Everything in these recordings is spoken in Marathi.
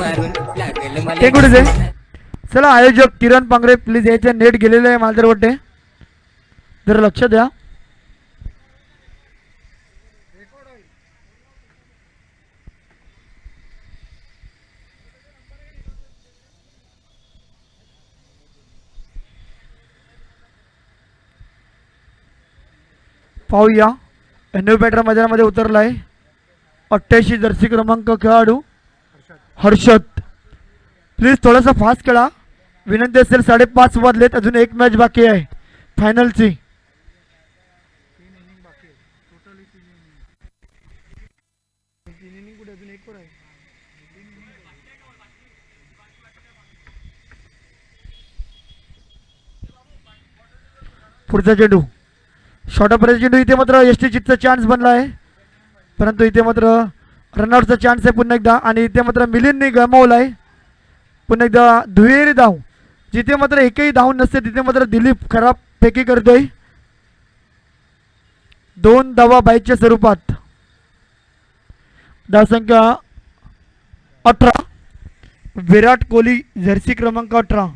ते कुठे ते? चला आयोजक किरण पांगरे प्लीज यायचे. नेट गेलेलं आहे मालदर वाटते, जरा लक्ष द्या. पाहूया न्यू बॅटर मैदानामध्ये उतरला आहे 88 जर्सी क्रमांक खेळाडू हर्षद. प्लीज थोडासा फास्ट खेळा विनंती असेल. 5:30 वाजलेत, अजून एक मॅच बाकी आहे फायनलची. पुढचा चेंडू शॉर्टपर्यंत चेंडू. इथे मात्र एस टी चितचा चान्स बनला आहे, परंतु इथे मात्र रनआउटचा चान्स आहे पुन्हा एकदा. आणि इथे मात्र मिलिंदने गमावला आहे पुन्हा एकदा दुहेरी धाव. जिथे मात्र एकही धाव नसते तिथे मात्र दिलीप खराब फेकी करतोय. 2 धावा बाईकच्या स्वरूपात. धावसंख्या 18. विराट कोहली जर्सी क्रमांक 18.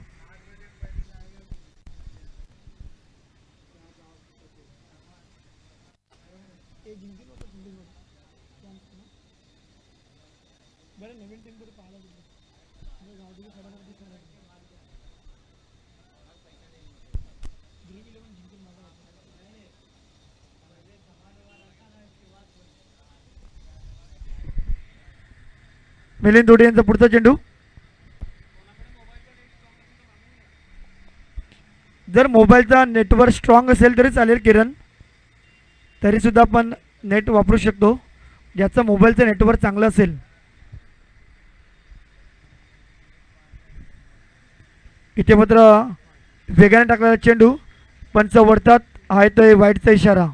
मिलिंद दोडे यांचा पुढचा चेंडू. जर मोबाईलचा नेटवर्क स्ट्रॉंग असेल तरी चालेल किरण, तरीसुद्धा आपण नेट वापरू शकतो ज्याचं मोबाईलचं नेटवर्क चांगलं असेल. इथे मात्र वेगाने टाकलेला चेंडू पंच वळतात, आहे तो वाईटचा इशारा.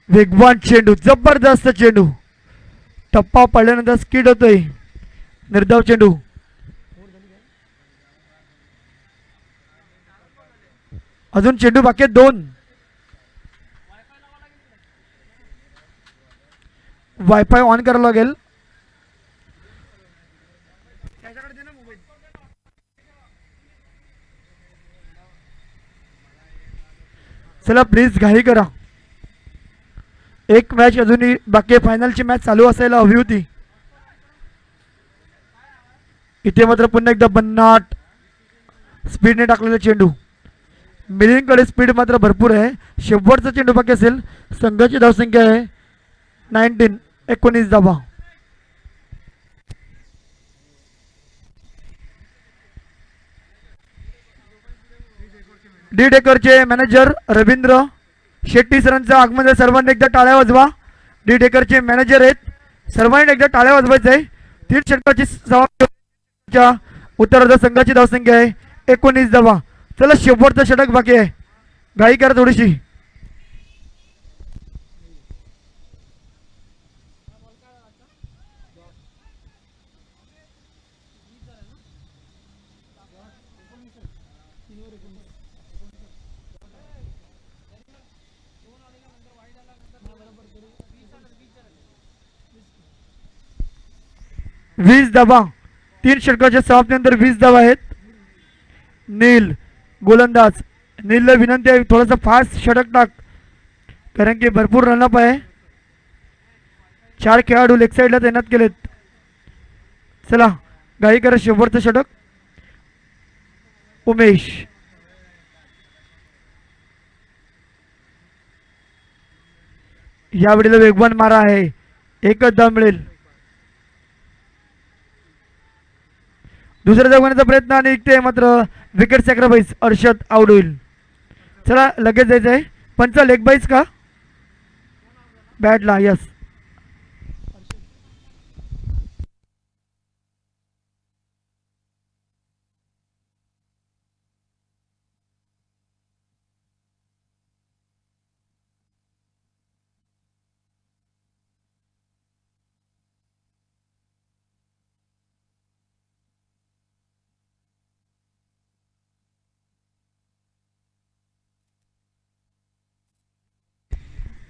वेगवान चेंडू, जबरदस्त चेंडू, टप्पा पडल्यानंतर स्किड होतोय. निर्धाव चेंडू. अजून चेंडू बाकी आहेत 2. वायफाय ऑन करावं लागेल. चला प्लीज घाई करा, एक मॅच अजूनही बाकी. फायनलची मॅच चालू असायला हवी होती. इथे मात्र पुन्हा एकदा बन्नाट स्पीडने टाकलेला चेंडू. मिलिंदकडे स्पीड मात्र भरपूर आहे. शेवटचा चेंडू बाकी असेल. संघाची धावसंख्या आहे 19 धावा. डी डेकरचे मॅनेजर रवींद्र शेट्टी सरांचं आगमन आहे. सर्वांनी एकदा टाळ्या वाजवा. डी डेकरचे मॅनेजर आहेत, सर्वांनी एकदा टाळ्या वाजवायचं आहे. 3 षटकाची उत्तरार्ध संघाची धावसंख्या आहे 19 धावा. चला शेवटचं षटक बाकी आहे, घाई करा थोडीशी. वीस धावा. 3 षटकाच्या समाप्तीनंतर 20 धावा आहेत. नील गोलंदाज. नीलला विनंती आहे थोडासा फास्ट षटक टाक, कारण की भरपूर रनअप आहे. 4 खेळाडू लेग साईडला तैनात केलेत. चला घाई करा, शेवटचं षटक. उमेश. यावेळेला वेगवान मारा आहे, एकच धाव मिळेल. दुसऱ्या धावण्याचा प्रयत्न आणि इथे मात्र विकेट सॅक्रिफाईस. अर्षद आउट होईल. चला लगेच जायचं आहे. पंच लेग बाईज का बॅटला? Yes.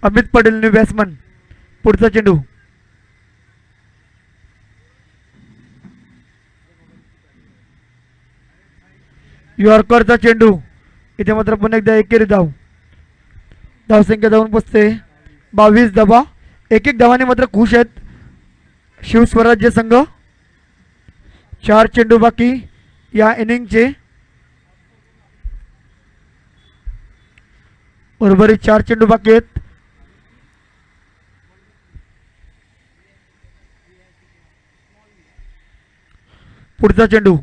Amit Patel new batsman. पुढचा चेंडू यॉर्करचा चेंडू. इथे मात्र पुन्हा एकदा एकेरी धाव. धावसंख्या जाऊन पोचते 22 धावा. एक एक धावाने मात्र खुश आहेत शिवस्वराज्य संघ. 4 चेंडू बाकी या इनिंगचे. उर्वरित 4 चेंडू बाकी आहेत. पुढचा चेंडू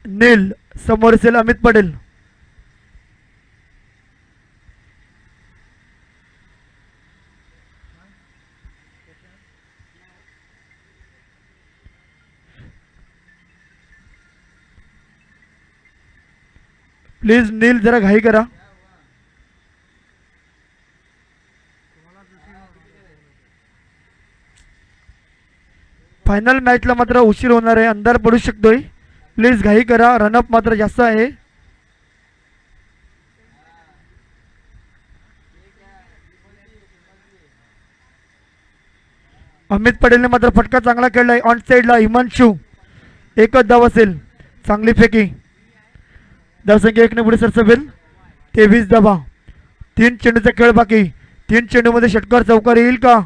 नील. समोर असेल अमित पटेल. प्लीज नील जरा घाई करा. फायनल मॅचला मात्र उशीर होणार आहे. अंधार पडू शकतोय. प्लीज घाई करा. रनअप मात्र जास्त आहे. अमित पटेलने मात्र फटका चांगला खेळलाय. ऑन साइडला हिमांशू. एकच धाव असेल. चांगली फेकी. धावसंख्या 1 ने पुढे सरसवेल. 23 धावा. 3 चेंडूचा खेळ बाकी. 3 चेंडूमध्ये षटकार चौकार येईल का?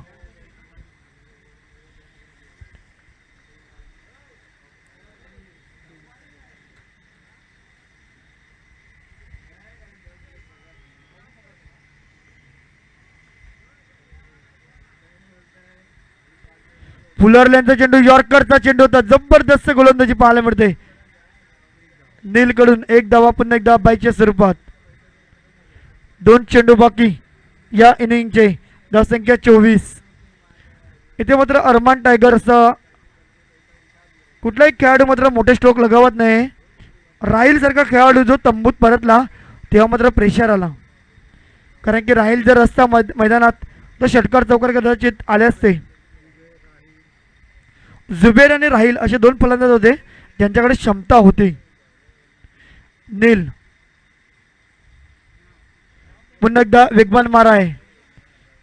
फुलरल्यांचा चेंडू. यॉर्करचा चेंडू होता. जबरदस्त गोलंदाजी पाहायला मिळते नील कडून. 1 धावा पुन्हा एकदा बायच्या स्वरूपात. 2 चेंडू बाकी या इनिंगचे. धावसंख्या 24. इथे मात्र अरमान टायगर असं कुठलाही खेळाडू मात्र मोठे स्ट्रोक लगावत नाही. राहिल सारखा खेळाडू जो तंबूत परतला तेव्हा मात्र प्रेशर आला. कारण की राहिल जर असता मैदानात तर षटकार चौकार कदाचित आले असते. जुबेर आणि राहिल असे 2 फलंदाज होते ज्यांच्याकडे क्षमता होती. नील पुन्हा एकदा वेगवान मारा आहे.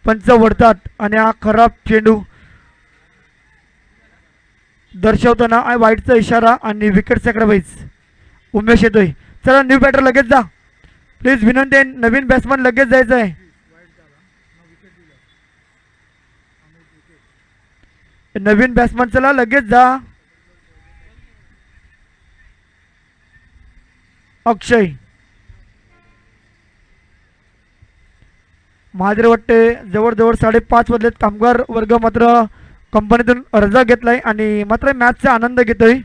पंच वडतात आणि हा खराब चेंडू दर्शवताना वाईटचा इशारा आणि विकेट सॅक्रिफाईस. उमेश येतोय. चला न्यू बॅटर लगेच जा. प्लीज विनंती आहे. नवीन बॅट्समन लगेच जायचं आहे. नवीन बॅट्समन चला लगेच जा. अक्षय. महाजरे वाटते जवळजवळ 5.5 वाजलेत. कामगार वर्ग मात्र कंपनीतून रजा घेतलाय आणि मात्र मॅचचा आनंद घेतोय.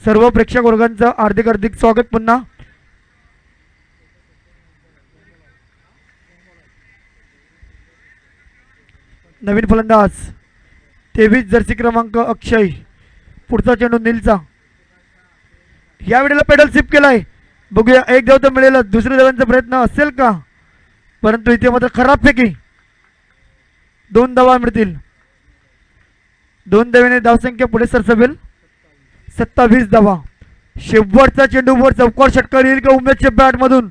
सर्व प्रेक्षक वर्गांचं हार्दिक हार्दिक स्वागत. पुन्हा नवीन फलंदाज 23 जर्सी क्रमांक अक्षय. पुढचा चेंडू नीलचा. या वेळेला पेडल सिप केलाय. बघूया एक धाव तर मिळेल. दुसऱ्या धावांचा प्रयत्न असेल का? परंतु इथे मात्र खराब फेकी. 2 धावा मिळतील. 2 धावेने धावसंख्या पुढे सरसवेल. 27 धावा. शेवटचा चेंडू वर चौकार षटकार येईल का उमेशच्या बॅट मधून?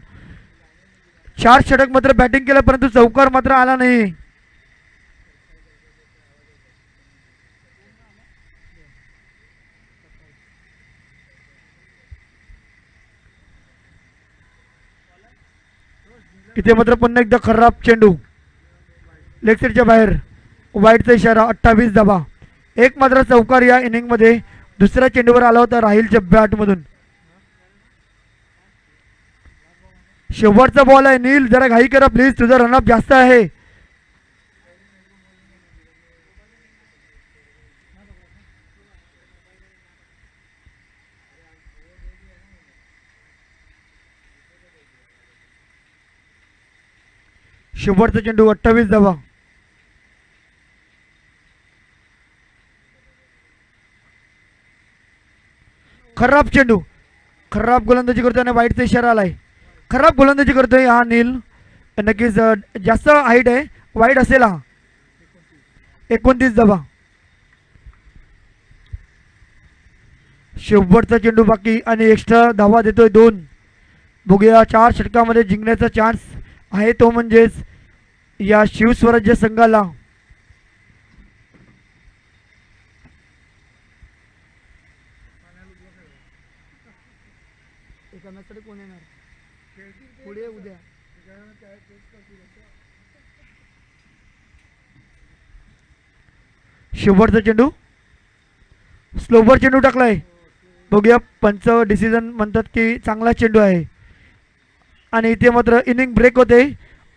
4 षटक मात्र बॅटिंग केलं परंतु चौकार मात्र आला नाही. इथे मात्र पुन्हा एकदा खराब चेंडू. लेग साईडच्या बाहेर. वाईटचा इशारा. 28 धावा. एक मात्र चौकार या इनिंग मध्ये दुसऱ्या चेंडूवर आला होता राहिलच्या बॅट मधून. शेवटचा बॉल आहे. नील जरा घाई करा प्लीज. तुझा रनअप जास्त आहे. शेवटचा चेंडू. 28 धावा. खराब चेंडू. खराब गोलंदाजी करतोय आणि वाईटचा इशारा आलाय. खराब गोलंदाजी करतोय हा नील. नक्कीच जास्त हाईट आहे. वाईट असेल हा. 29 धावा. शेवटचा चेंडू बाकी आणि एक्स्ट्रा धावा देतोय 2. बघूया 4 षटकामध्ये जिंकण्याचा चान्स आहे तो म्हणजेच या शिवस्वराज्य संघाला कोण येणार पुढे उद्या शुभरचा चेंडू स्लोवर चेंडू टाकलाय. बघूया पंच डिसिजन म्हणतात की चांगला चेंडू आहे आणि इथे मात्र इनिंग ब्रेक होते.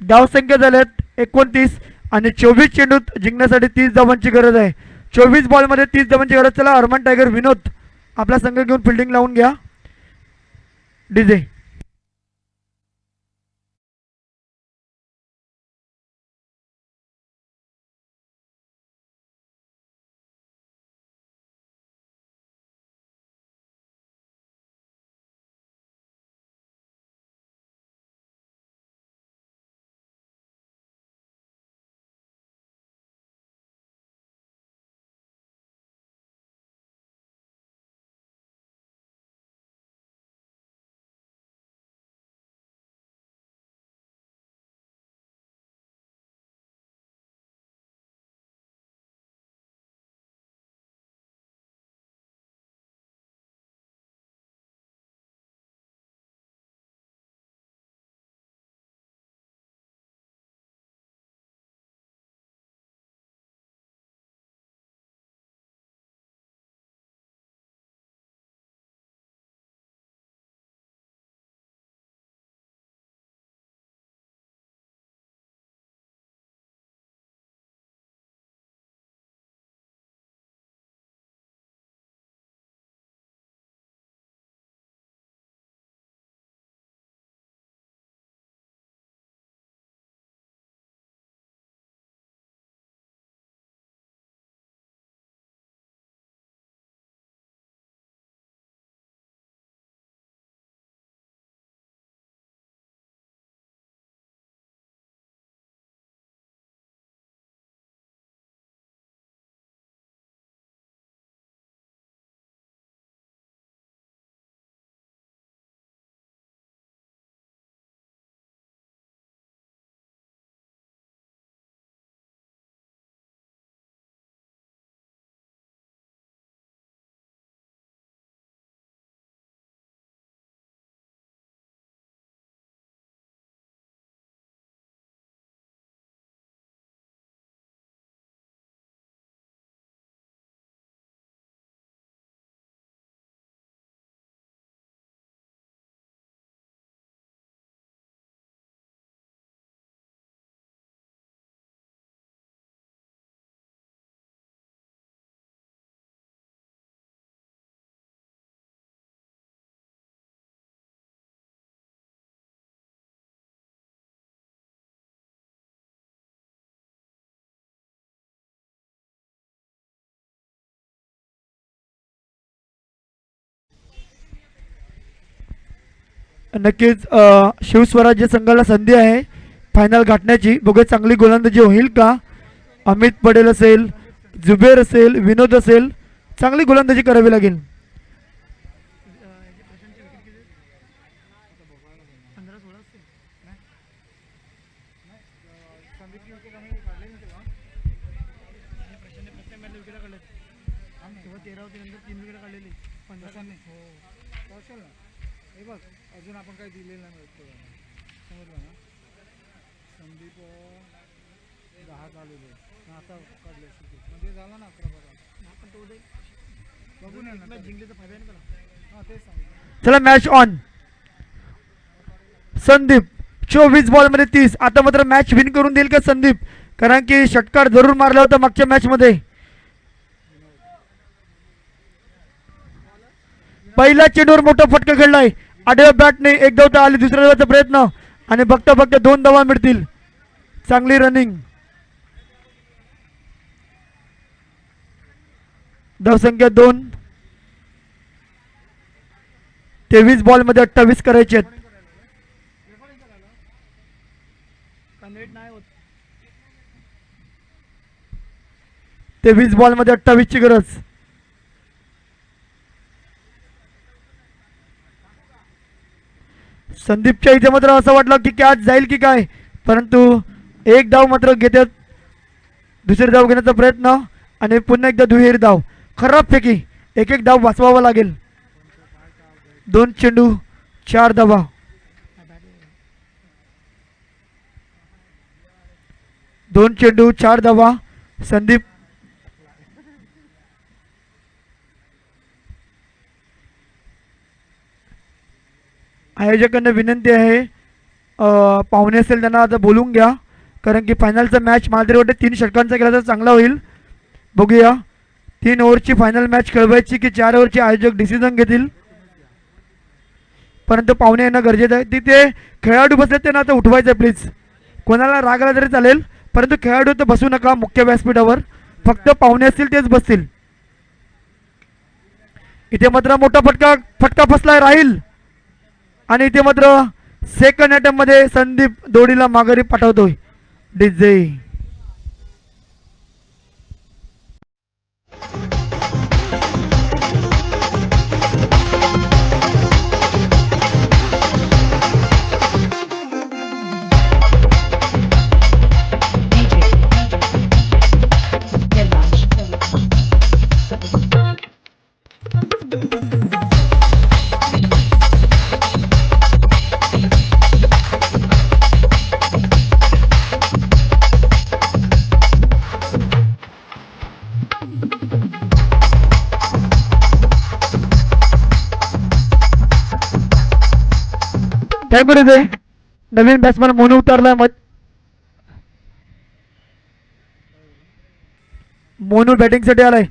धावसंख्या झाल्यात 29 आणि 24 चेंडूत जिंकण्यासाठी 30 धावांची गरज आहे. 24 बॉलमध्ये 30 धावांची गरज. चला हरमन टायगर विनोद आपला संघ घेऊन फिल्डिंग लावून घ्या. डीजे नक्कीच शिवस्वराज्य संघाला संधी आहे फायनल गाठण्याची. बघूया चांगली गोलंदाजी होईल का. अमित पटेल असेल, जुबेर असेल, विनोद असेल, चांगली गोलंदाजी करावी लागेल. अजून आपण काही दिलेलं नाही समजलं ना. संदीप 10 आलेले आता काढले म्हणजे झाला ना 11-12 आपण तो बघून ना जिंकले तर फायदा नाही करा. हां तेच सांगितलं. चला मॅच ऑन. संदीप 24 बॉलमध्ये 30. आता मात्र मॅच विन करून देईल का संदीप, कारण की षटकार जरूर मारला होता मागच्या मॅच मध्ये. पहिला चेंडूवर मोठा फटका खेळलाय. आडव्या बॅटने एक धाव आली. दुसऱ्या धावाचा प्रयत्न आणि बघता बघता 2 धावा मिळतील. चांगली रनिंग. धावसंख्या 2. 23 बॉल मध्ये 28 करायचे आहेत. 23 बॉल मध्ये 28 ची गरज. संदीपच्या इथे मात्र असं वाटलं की कॅच जाईल की काय, परंतु एक धाव मात्र घेतात. दुसरी धाव घेण्याचा प्रयत्न आणि पुन्हा एकदा दुहेरी धाव. खराब फेकी. एक एक धाव वाचवावा लागेल. 2 चेंडू 4 धावा. 2 चेंडू 4 धावा. संदीप आयोजकांना विनंती आहे पाहुणे असेल त्यांना आता बोलून घ्या, कारण की फायनलचा मॅच मला तरी वाटते 3 षटकांचा केला तर चांगला होईल. बघूया 3 ओव्हरची फायनल मॅच खेळवायची की 4 ओव्हरचे आयोजक डिसिजन घेतील. परंतु पाहुणे येणं गरजेचं आहे. तिथे खेळाडू बसलेत त्यांना आता उठवायचं आहे प्लीज. कोणाला राग आला तरी चालेल, परंतु खेळाडू तर बसू नका मुख्य व्यासपीठावर. फक्त पाहुणे असतील तेच बसतील. इथे मात्र मोठा फटका फसलाय राहील. आणि इथे मात्र सेकंड अटेम्प्ट मध्ये संदीप दोडीला माघारी पाठवतोय. डीजे काय करू आहे. नवीन बॅट्समॅन मोनू उतरलाय. मोनू बॅटिंगसाठी आलाय.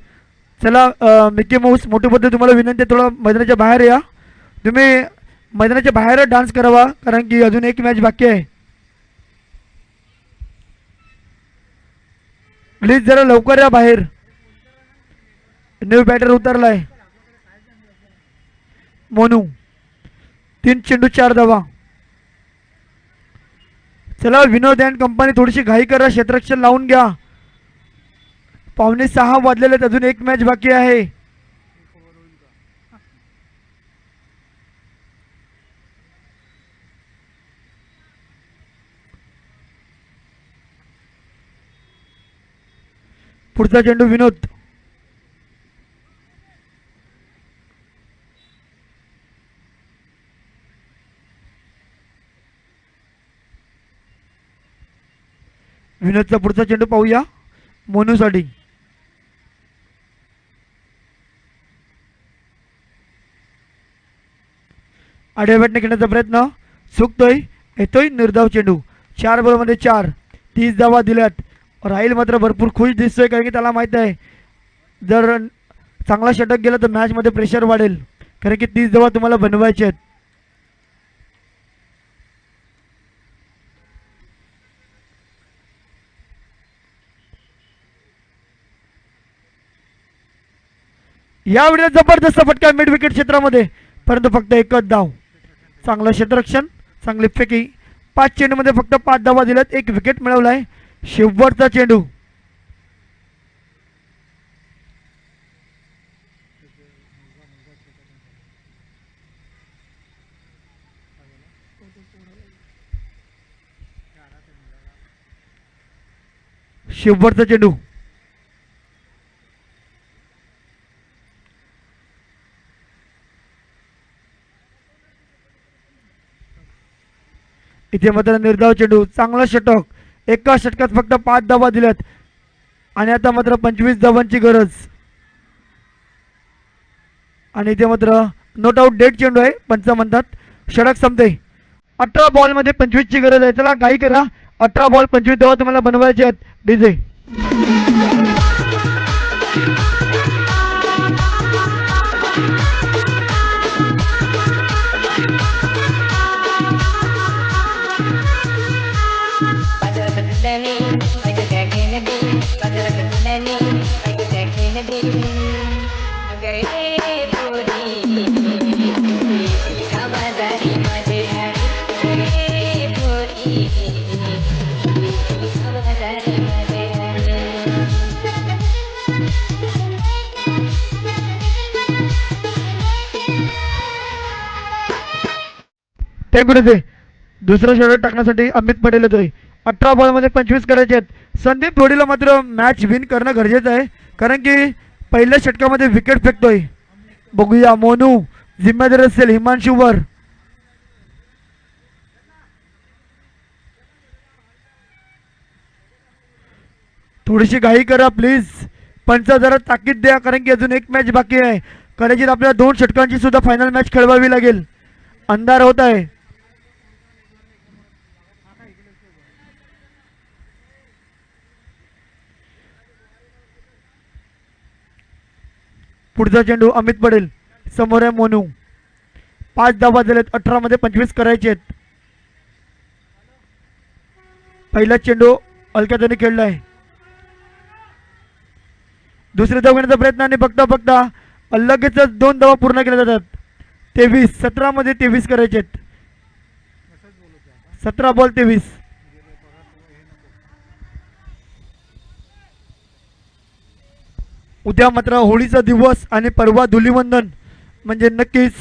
चला मिकी माऊस मोठू पद्धत तुम्हाला विनंती आहे, थोडं मैदानाच्या बाहेर या. तुम्ही मैदानाच्या बाहेर डान्स करावा, कारण की अजून एक मॅच बाकी आहे. प्लीज जरा लवकर या बाहेर. New batter उतरलाय Monu. 3 चेंडू 4 धावा. चला विनोद अँड कंपनी थोडीशी घाई करा, क्षेत्ररक्षण लावून घ्या. 5:45 वाजलेले आहेत, अजून एक मॅच बाकी आहे. पुढचा चेंडू विनोद. विनोदचा पुढचा चेंडू पाहूया मोनूसाठी. आडव्या बॅटने खेळण्याचा प्रयत्न चुकतोय. येतोय निर्धाव चेंडू. 4 बॉलमध्ये 4. 30 धावा दिल्यात. राहील मात्र भरपूर खुश दिसतोय, कारण की त्याला माहित आहे जर चांगला षटक गेला तर मॅचमध्ये प्रेशर वाढेल, कारण की 30 धावा तुम्हाला बनवायचे आहेत. यावेळेला जबरदस्त फटका मिड विकेट क्षेत्रामध्ये, परंतु फक्त एकच धाव. चांगलं क्षेत्ररक्षण, चांगली फेकी. 5 चेंडूमध्ये फक्त 5 धावा दिल्यात. 1 विकेट मिळवलाय. शेवटचा चेंडू. शेवटचा चेंडू. इथे मात्र निर्धाव चेंडू. चांगला षटक. एका षटकात फक्त 5 धावा दिल्यात आणि आता मात्र 25 धावांची गरज. आणि इथे मात्र नॉट आउट डेड चेंडू आहे पंच म्हणतात. षटक संपते. 18 बॉलमध्ये 25 ची गरज आहे. चला काही करा. 18 बॉल 25 धावा तुम्हाला बनवायचे आहेत. डीजे दुसरा षटक टाकण्यासाठी अमित पटेल येतोय. 18 बॉलमध्ये 25 करायचे आहेत. संदीप धोडीला मात्र मॅच विन करणं गरजेचं आहे, कारण की पहिल्या षटकामध्ये विकेट फेकतोय. बघूया मोनू जिम्मेदार असेल हिमांशूवर. थोडीशी घाई करा प्लीज, पंच जरा ताकीद द्या, कारण की अजून एक मॅच बाकी आहे. कदाचित आपल्याला 2 षटकांची सुद्धा फायनल मॅच खेळवावी लागेल. अंधार होत आहे. पुढचा चेंडू अमित पडेल, समोर आहे मोनू. 5 धावा झालेत, 18 मध्ये 25 करायचे आहेत. पहिला चेंडू अलक्याताने खेळलाय. दुसरी धाव घेण्याचा प्रयत्न आणि बघता बघता लगेच 2 धावा पूर्ण केल्या जातात. 23, 17 मध्ये 23 करायचे आहेत. 17 बॉल 23. उद्या मात्र होळीचा दिवस आणि परवा धुलीवंदन, म्हणजे नक्कीच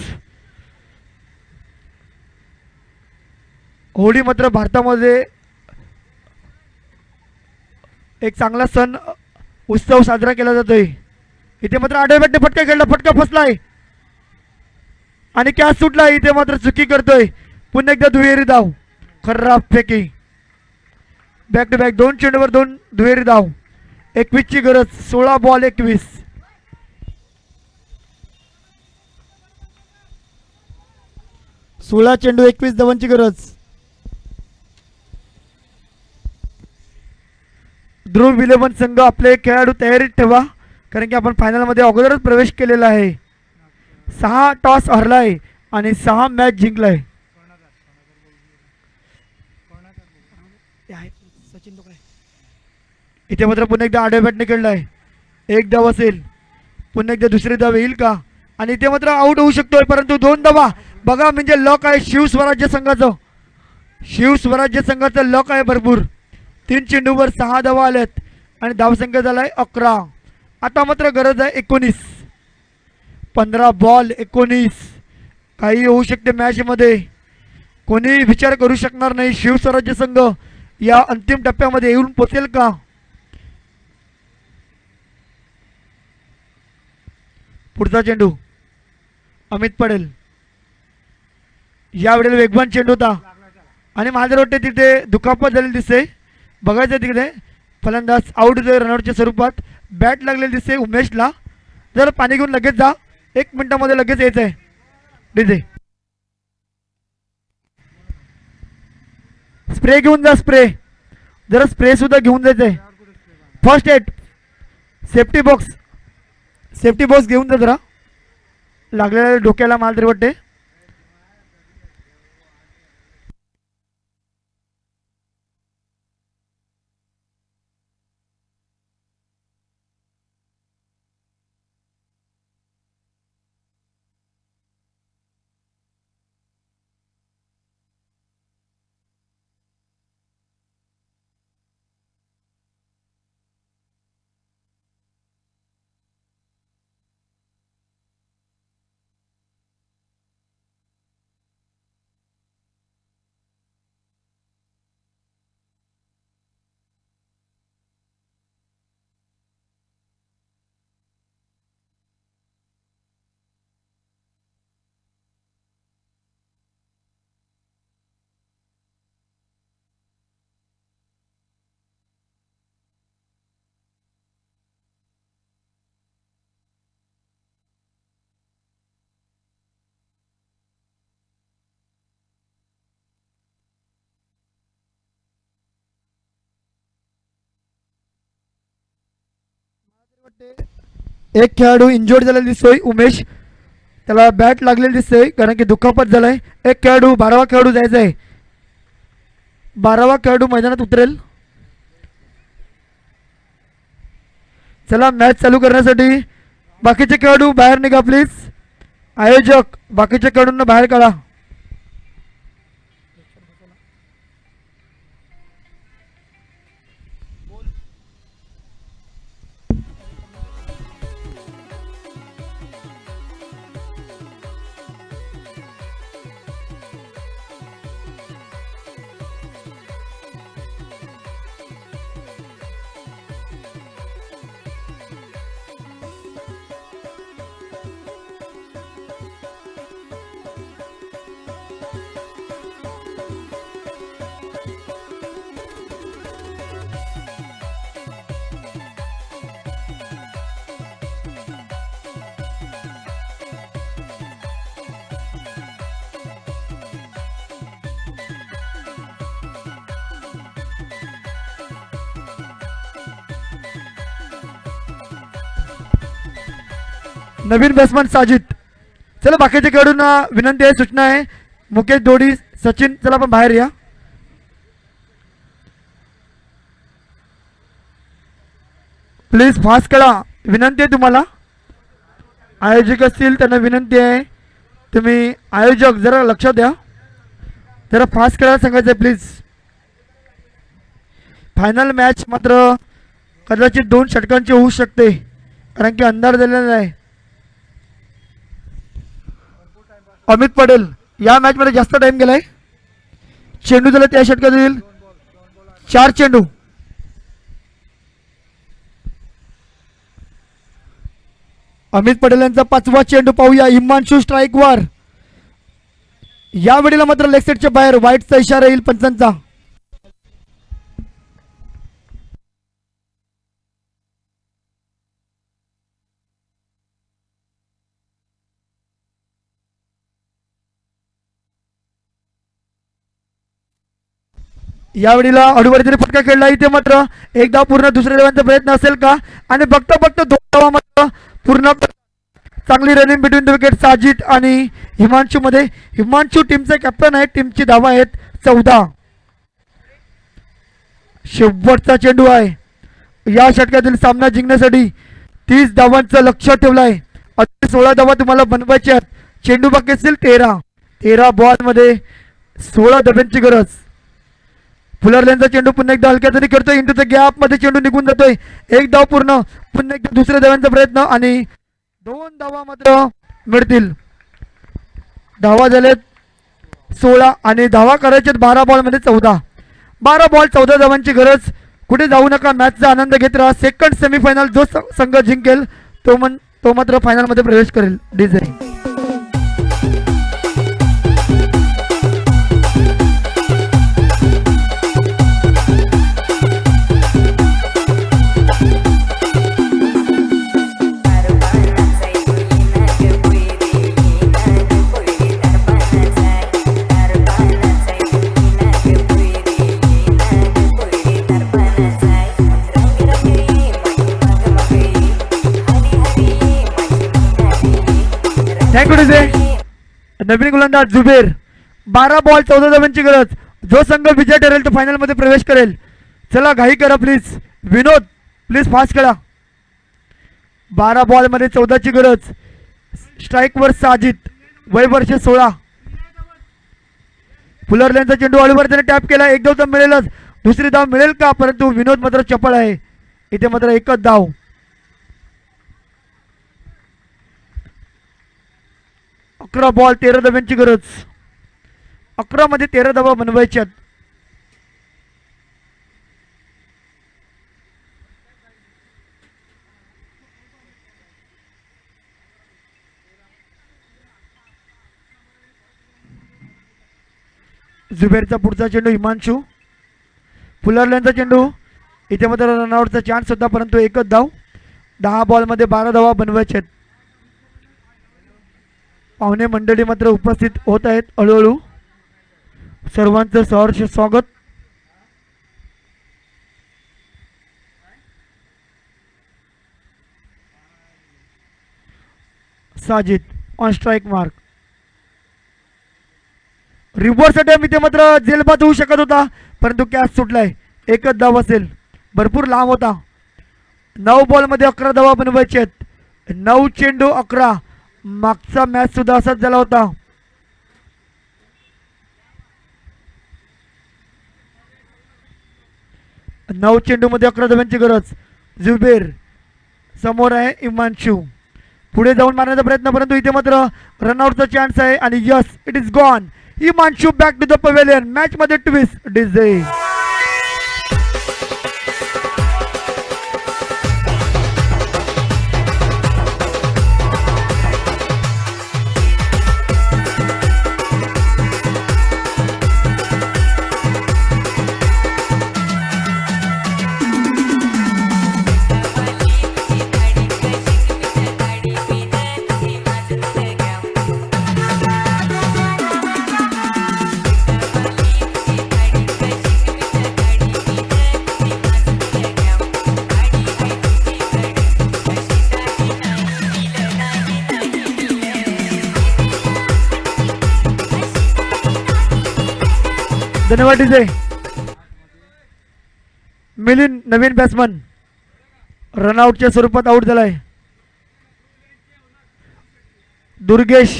होळी मात्र भारतामध्ये एक चांगला सण उत्सव साजरा केला जातोय. इथे मात्र आडव्याने फटका खेळला, फटका फसलाय आणि कॅच सुटलाय. इथे मात्र चुकी करतोय. पुन्हा एकदा दुहेरी धाव, खराब फेकी. बॅक टू बॅक 2 चेंडूवर 2 दुहेरी धाव. 21 ची गरज, 16 बॉल 21. सोळा चेंडू 21 धावांची गरज. ध्रुव इलेव्हन संघ आपले खेळाडू तयारीत ठेवा, कारण की आपण फायनलमध्ये अगोदरच प्रवेश केलेला आहे. 6 टॉस हरलाय आणि 6 मॅच जिंकलाय. इथे मात्र पुन्हा एकदा आडव्या बॅटने खेळलाय. 1 धाव असेल, पुन्हा एकदा दुसरी धाव येईल का? आणि इथे मात्र आउट होऊ शकतोय, परंतु 2 धावा. बघा म्हणजे लक आहे शिवस्वराज्य संघाचं. शिवस्वराज्य संघाचं लक आहे भरपूर. 3 चेंडूवर 6 धावा आल्यात आणि धावसंख्या झालाय 11. आता मात्र गरज आहे 19. 15 बॉल 19. काही होऊ शकते मॅचमध्ये, कोणी विचार करू शकणार नाही. शिवस्वराज्य संघ या अंतिम टप्प्यामध्ये येऊन पोचेल का? पुढचा चेंडू अमित पडेल. यावेळेला वेगवान चेंडू होता आणि माझ्या वाटते तिथे दुखापत झालेली दिसते. बघायचं तिकडे फलंदाज आउट रनआउटच्या स्वरूपात. बॅट लागलेली दिसते उमेशला. जर पाणी घेऊन लगेच जा, 1 मिनिटामध्ये लगेच यायचं आहे. डिजे स्प्रे घेऊन जा, स्प्रे जरा स्प्रे सुद्धा घेऊन जायचंय. फर्स्ट एड, सेफ्टी बॉक्स घेऊन जा जरा. लागलेल्या डोक्याला माल तरी वाटते. एक खेळाडू इंजोर्ड झालेला दिसतोय उमेश, त्याला बॅट लागलेली दिसतोय कारण की दुखापत झालाय. एक खेळाडू 12वा खेळाडू जायचा आहे. 12वा खेळाडू मैदानात उतरेल. चला मॅच चालू करण्यासाठी बाकीचे खेळाडू बाहेर निघा प्लीज. आयोजक बाकीच्या खेळाडूंना बाहेर काढा. नवीन बॅट्समन साजिद. चला बाकीच्या खेळाडूंना विनंती आहे, सूचना आहे. मुकेश दोडी, सचिन, चला आपण बाहेर या. प्लीज फास्ट करा, विनंती आहे तुम्हाला. आयोजक असतील त्यांना विनंती आहे, तुम्ही आयोजक जरा लक्षात द्या, जरा फास्ट करायला सांगायचं आहे प्लीज. फायनल मॅच मात्र कदाचित 2 षटकांची होऊ शकते, कारण की अंधार झालेला आहे. अमित पटेल या मॅच मध्ये जास्त टाइम गेलाय. चेंडू झाला त्या षटकात येईल 4 चेंडू. अमित पटेल यांचा 5वा चेंडू पाहूया. हिमांशू स्ट्राईक वर. या वेळेला मात्र लेग साईडच्या बाहेर वाईटचा इशारा येईल पंचांचा. यावेळेला अडूवरती फटका खेळला. इथे मात्र एक धाव पूर्ण दुसऱ्या धावांचा प्रयत्न असेल का, आणि बघता बघता 2 धावा मात्र पूर्ण. चांगली running between the wicket Sajid आणि हिमांशू मध्ये. हिमांशू टीमचा कॅप्टन आहे. टीमची धावा आहेत 14. शेवटचा चेंडू आहे. या षटकातील सामना जिंकण्यासाठी 30 धावांचं लक्ष ठेवलं आहे. 16 धावा तुम्हाला बनवायच्या आहेत. चेंडू बाकी असतील 13 बॉल मध्ये 16 धाब्यांची गरज. फुलरल्यांचा चेंडू पुन्हा एकदा हलक्या तरी करतोय. इंटू द गॅप मध्ये चेंडू निघून जातोय. एक धाव पूर्ण. पुन्हा एकदा दुसऱ्या धावांचा प्रयत्न आणि 2 धावा मात्र मिळतील. धावा झालेत 16 आणि धावा करायचे 12 बॉल मध्ये 14. 12 बॉल 14 धावांची गरज. कुठे जाऊ नका, मॅचचा आनंद घेत राहा. सेकंड सेमीफायनल जो संघ जिंकेल तो मात्र फायनल मध्ये प्रवेश करेल. DJ thank you DJ. नवीन गोलंदाज जुबेर. 12 बॉल 14 धावांची गरज. जो संघ विजय ठरेल तो फायनल मध्ये प्रवेश करेल. चला घाई करा प्लीज. विनोद प्लीज फास्ट करा. 12 बॉल मध्ये 14 ची गरज. स्ट्राईक वर साजिद, वय वर्ष 16. फुलरल्यांचा चेंडू अडूवर त्याने टॅप केला. एक धाव तर मिळेलच. दुसरी धाव मिळेल का, परंतु विनोद मात्र चपळ आहे. इथे मात्र एकच धाव. 11 बॉल 13 धावांची गरज. 11 मध्ये 13 धावा बनवायच्यात. जुबेरचा पुढचा चेंडू हिमांशू. फुलरल्यांचा चेंडू. इथे मात्र रनआउटचा चान्स होता, परंतु एकच धाव. 10 बॉल मध्ये 12 धावा बनवायच्यात. पाहुणे मंडळी मात्र उपस्थित होत आहेत हळूहळू. सर्वांचं सहर्ष स्वागत. Sajid on strike Mark. Reverse attempt इथे मात्र जेलबाद होऊ शकत होता, परंतु कॅच सुटलाय. एकच धाव असेल. भरपूर लांब होता. 9 बॉल मध्ये 11 धावा बनवायचे आहेत. 9 चेंडू 11. मागचा मॅच सुद्धा असाच झाला होता. नऊ चेंडू मध्ये 11 धावांची गरज. जुबेर समोर आहे. हिमांशू पुढे जाऊन मारण्याचा प्रयत्न, परंतु इथे मात्र रनआउटचा चान्स आहे आणि yes it is gone. Himanshu back to the pavilion. Match मध्ये ट्विस्ट. डीजे धन्यवाद डीजे. मिलिंद नवीन बॅट्समन रनआउटच्या स्वरूपात आउट झालाय. दुर्गेश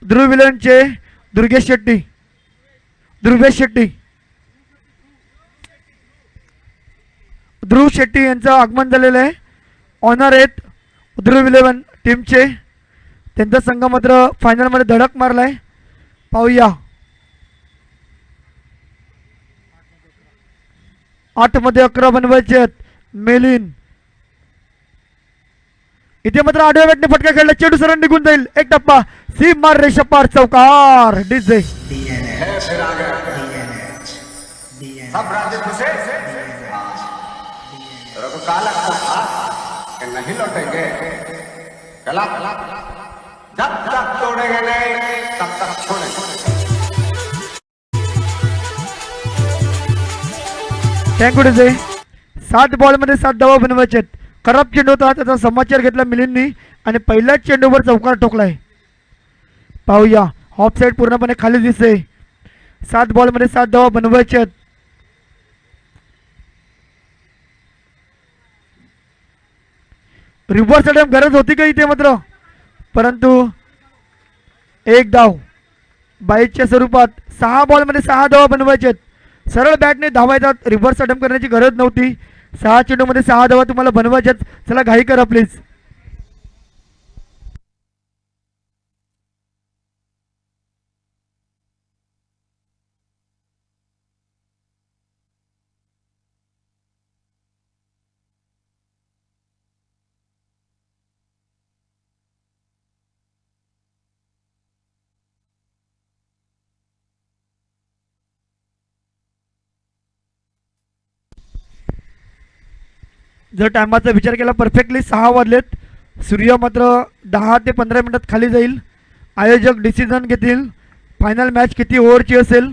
ध्रुव विलनचे दुर्गेश शेट्टी ध्रुवेश शेट्टी ध्रुव शेट्टी यांचं आगमन झालेलं आहे. ऑनर आहेत ध्रुव 11 टीमचे. त्यांचा संघ मात्र फायनलमध्ये धडक मारलाय. पाहूया 8 मध्ये 11 बनवायचे आहेत. मेलिन इथे मात्र आडव्या बॅटने फटका खेळला. चेंडू सरळ निघून जाईल. एक टप्पा सीम मार रेषा पार चौकार. डीजे सब राज्य खुश है तेरे को काला कि नहीं लौटेंगे कला जब तक तोड़ेंगे नहीं तब तक छोड़ेंगे. Thank you DJ. 7 बॉलमध्ये 7 धावा बनवायचे आहेत. खराब चेंडू होता त्याचा समाचार घेतला मिलिंदनी आणि पहिल्याच चेंडूवर चौकार ठोकलाय. पाहूया ऑफ साईड पूर्णपणे खाली दिसते. 7 बॉलमध्ये 7 धावा बनवायचे आहेत. रिव्हर्स अटॅम्प गरज होती का इथे मात्र, परंतु एक धाव बाईच्या स्वरूपात. 6 बॉलमध्ये 6 धावा बनवायचे आहेत. सरळ बॅटने धावायचा. रिव्हर्स अटॅम्प करण्याची गरज नव्हती. 6 चेंडूमध्ये 6 धावा तुम्हाला बनवायच्यात. चला घाई करा प्लीज. जर टायमाचा विचार केला परफेक्टली 6 वाजलेत. सूर्य मात्र 10 ते 15 मिनिटात खाली जाईल. आयोजक डिसिजन घेतील फायनल मॅच किती ओव्हरची असेल.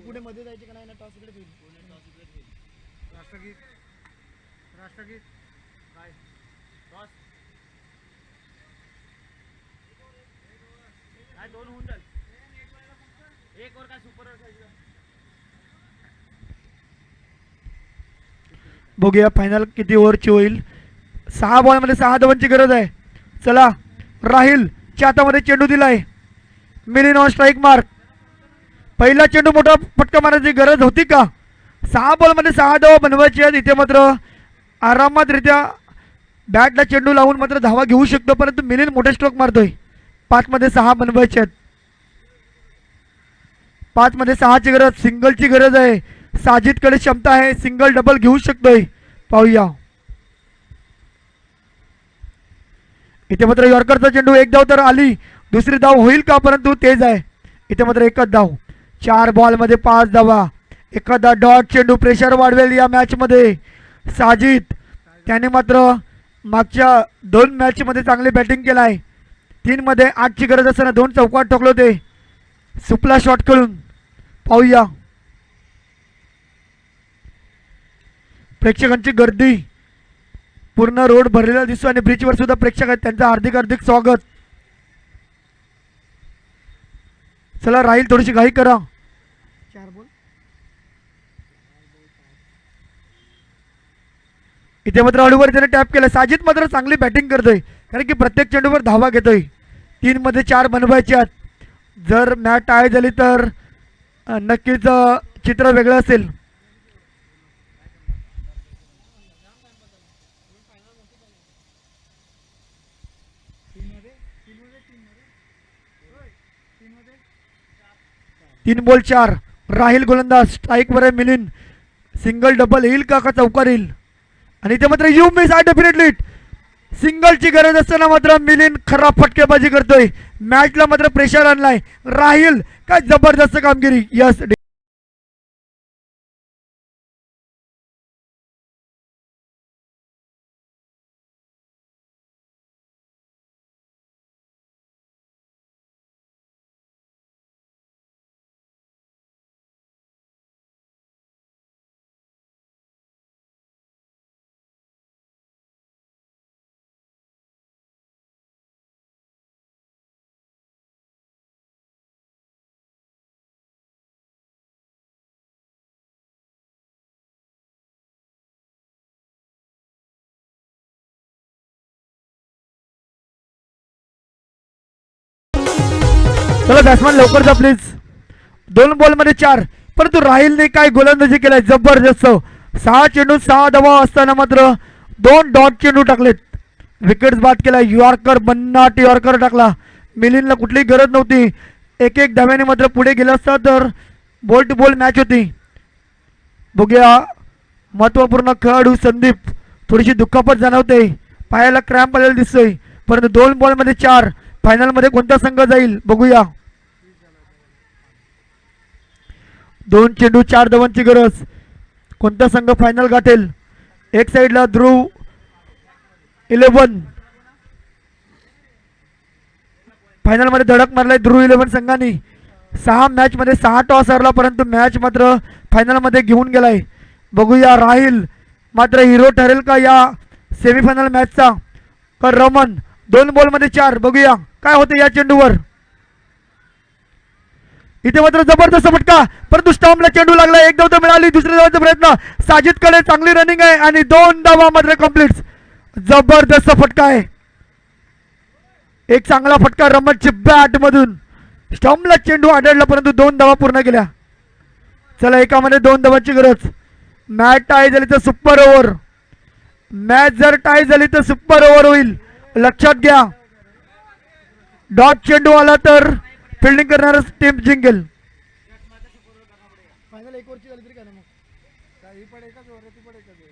पुढे मध्ये जायचे का नाही ना. टॉस इकडे होईल. राष्ट्रगीत राष्ट्रगीत काय टॉस काय 2 होऊन जाईल. एक और काय सुपर बघूया फायनल किती ओव्हरची होईल. 6 बॉलमध्ये 6 धावांची गरज आहे. चला राहिलच्या हातामध्ये चेंडू दिलाय. Milind on strike mark. पहिला चेंडू मोठा फटका मारण्याची गरज होती का. 6 बॉलमध्ये 6 धावा बनवायची आहेत. इथे मात्र आरामातरित्या बॅटला चेंडू लावून मात्र धावा घेऊ शकतो, परंतु मिलिंद मोठे स्ट्रोक मारतोय. 5 मध्ये 6 बनवायचे आहेत. 5 मध्ये 6ची गरज. सिंगलची गरज आहे. साजिदकडे क्षमता आहे. सिंगल डबल घेऊ शकतोय. पाहूया इथे मात्र यॉर्करचा चेंडू. एक धाव तर आली. दुसरी धाव होईल का, परंतु तेज आहे. इथे मात्र एकच धाव. 4 बॉलमध्ये 5 धावा. एखादा डॉट चेंडू प्रेशर वाढवेल या मॅच मध्ये. साजिद त्याने मात्र मागच्या 2 मॅचमध्ये चांगली बॅटिंग केला आहे. 3 मध्ये 8ची गरज असताना 2 चौकार ठोकले होते सुपला शॉट खेळून. पाहूया प्रेक्षकांची गर्दी. पूर्ण रोड भरलेला दिसतो आणि ब्रिजवर सुद्धा प्रेक्षक आहेत. त्यांचं हार्दिक हार्दिक स्वागत. चला राहील थोडीशी घाई करा. 4 बॉल इथे मात्र हळूवर त्याने टॅप केलं. साजिद मात्र चांगली बॅटिंग करतोय, कारण की प्रत्येक चेंडूवर धावा घेतोय. 3 मध्ये 4 बनवायचे आहेत. जर मॅच टाय झाली तर नक्कीच चित्र वेगळं असेल. तीन बॉल 4. राहिल गोलंदाज. स्ट्राईकवर आहे मिलिंद. सिंगल डबल येईल का चौकार येईल. आणि इथे मात्र यू मिस आय डेफिनेटली. सिंगलची गरज असताना मात्र मिलिंद खराब फटकेबाजी करतोय. मॅचला मात्र प्रेशर आणलाय. राहिल काय जबरदस्त कामगिरी. यस चला बॅट्समॅन लवकर जा प्लीज. 2 बॉलमध्ये 4, परंतु राहिलने काय गोलंदाजी केलाय जबरदस्त. 6 चेंडू 6 धावा असताना मात्र 2 डॉट चेंडू टाकलेत. विकेट्स बाद केला. यॉर्कर बन्नाट यॉर्कर टाकला. मिलिंदला कुठलीही गरज नव्हती. एक एक धाव्याने मात्र पुढे गेला असता तर बॉल टू बॉल मॅच होती. बघूया महत्त्वपूर्ण खेळाडू संदीप थोडीशी दुखापत जाणवते. पायाला क्रॅम्प आलेला दिसतोय. परंतु 2 बॉलमध्ये 4. फायनलमध्ये कोणता संघ जाईल बघूया. 2 चेंडू 4 धावांची गरज. कोणता संघ फायनल गाठेल. एक साईडला ध्रुव 11 फायनलमध्ये धडक मारलाय ध्रुव 11 संघाने. 6 मॅचमध्ये 6 टॉस हरला, परंतु मॅच मात्र फायनलमध्ये घेऊन गेलाय. बघूया राहिल मात्र हिरो ठरेल का या सेमीफायनल मॅचचा. तर रमन 2 बॉलमध्ये 4. बघूया काय होते या चेंडूवर. इथे मात्र जबरदस्त फटका, परंतु स्टॉम्पला चेंडू लागला. एक धाव तर मिळाली. दुसऱ्या धावाचा प्रयत्न. साजिदकडे चांगली रनिंग आहे आणि 2 धावा मात्र कंप्लीट. जबरदस्त फटका आहे. एक चांगला फटका रमनची बॅट मधून. स्टॉम्पला चेंडू आढळला, परंतु 2 धावा पूर्ण केल्या. चला एकामध्ये 2 धावांची गरज. मॅच टाय झाली तर सुपर ओव्हर. मॅच जर टाय झाली तर सुपर ओव्हर होईल, लक्षात घ्या. डॉट चेंडू आला तर फिल्डिंग करणार टीम जिंकेल. फायनल 1 ओव्हरची झाली तरी काय ना मग काही पण एकाच ओव्हर ती पण एकाच ओव्हर.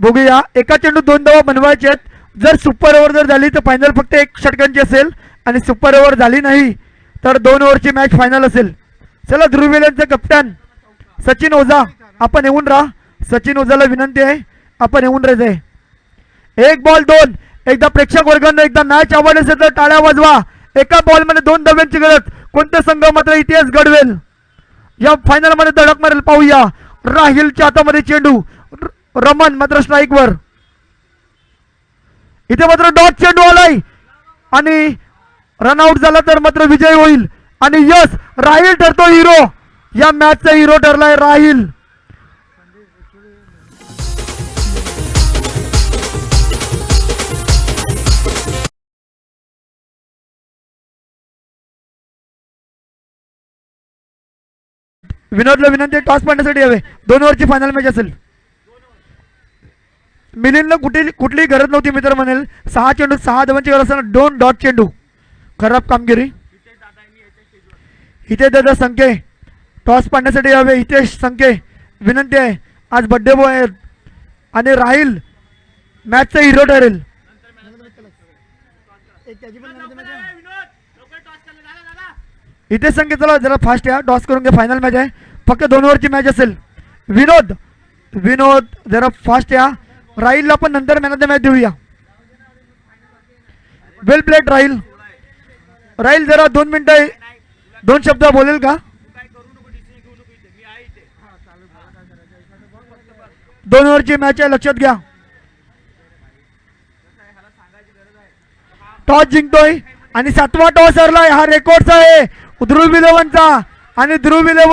बघूया एका चेंडू 2 धावा बनवायचे आहेत. जर सुपर ओव्हर जर झाली तर फायनल फक्त 1 षटकांची असेल आणि सुपर ओव्हर झाली नाही तर 2 ओव्हरची मॅच फायनल असेल. चला ध्रुवीलचा कप्तान सचिन ओझा आपण येऊन राहा. सचिन ओझाला विनंती आहे आपण येऊन राहायचंय. 1 बॉल 2. एकदा प्रेक्षक वर्गांना एकदा मॅच आवडली असेल तर टाळ्या वाजवा. एका बॉलमध्ये 2 धाव्यांची गरज. कोणता संघ मात्र इतिहास घडवेल या फायनल मध्ये धडक मारेल पाहूया. राहिलच्या हातामध्ये चेंडू. रमन मात्र स्ट्राईक वर. इथे मात्र डॉट चेंडू आलाय आणि रनआउट झाला तर मात्र विजय होईल आणि यस राहिल ठरतो हिरो. या मॅचचा हिरो ठरलाय राहिल. विनोदला विनंती टॉस पाडण्यासाठी हवे. 2 ओव्हरची फायनल मॅच असेल. मिलिंदला कुठलीही गरज नव्हती मित्र म्हणेल. 6 चेंडू 6 धावांची गरज असताना 2 डॉट चेंडू. खराब कामगिरी. हितेश दादा संख्ये टॉस पाडण्यासाठी हवे. हितेश संख्ये विनंती आहे. आज बड्डे बॉय आहेत आणि राहिल मॅचचा हिरो ठरेल. एक त्याची पण नंतर मॅच आहे. हितेश संख्ये चला जरा फास्ट या. टॉस करून घ्या. फायनल मॅच आहे. फक्त 2 ओव्हरची मॅच असेल. विनोद जरा फास्ट या. राहिलला पण नंतर मॅन ऑफ द मॅच देऊया. वेल प्लेड राहिल. राहिल जरा 2 मिनिटं 2 शब्द बोलेल का. 2 ओव्हरची मॅच आहे लक्षात घ्या. टॉस जिंकतोय आणि 7वा टॉस हरलाय. हा रेकॉर्डचा आहे ध्रुव 11चा आणि ध्रुव 11